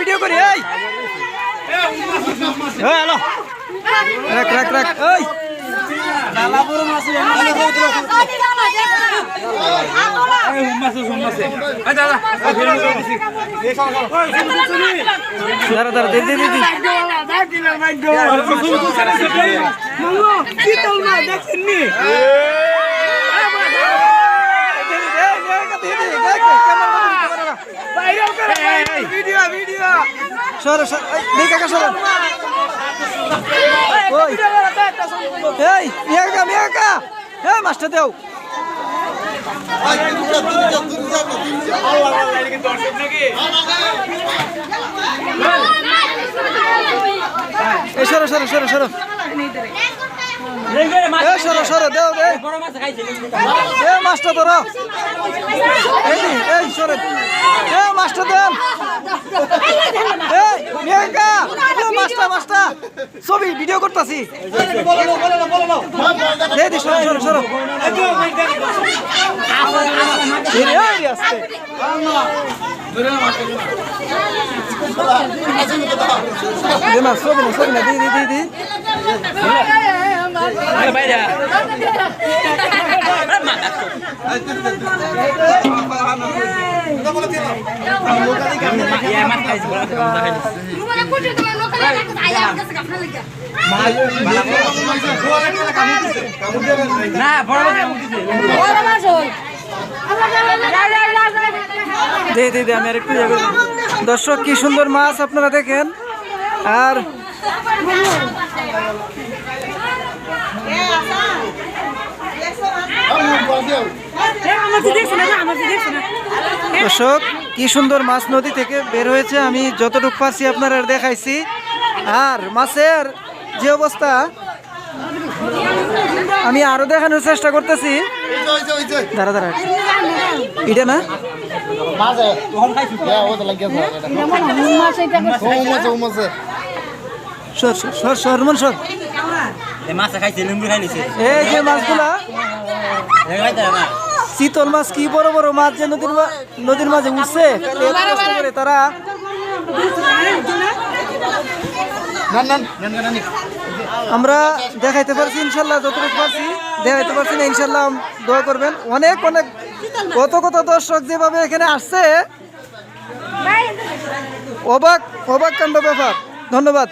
Video করি এই hello রাখ রাখ রাখ ওই দাঁড়া দাঁড়া দে দে দে সর সর এই কাকা সর ওই এই মিয়াকা এই মাস্টার দেও এই সরো সরো সরো সরো এই সরো সরো দেও দে এই মাস্টার ধরো এই সরো এই মাস্টার দেন এই মিয়াকা মাস্টার মাস্টার ছবি ভিডিও করতেছি এই দি সরো সরো সরো ছবি না দি দি দি আমি আর একটু দর্শক কি সুন্দর মাছ আপনারা দেখেন আর দর্শক কি সুন্দর মাছ নদী থেকে বের হয়েছে আমি যতটুকু পারছি আপনারা দেখাইছি আর মাছের যে অবস্থা আমি আরো দেখানোর চেষ্টা করতেছি দাঁড়া দাঁড়া এটা না এই যে মাছগুলা শীতল মাছ কি বড় বড় মাছ যে নদীর মাঝে উঠছে তারা আমরা দেখাইতে পারছি ইনশাল্লাহ যতটুকু পারছি দেখাইতে পারছি না ইনশাল্লাহ দোয়া করবেন অনেক অনেক কত কত দর্শক যেভাবে এখানে আসছে অবাক অবাক কাণ্ড ব্যাপার ধন্যবাদ।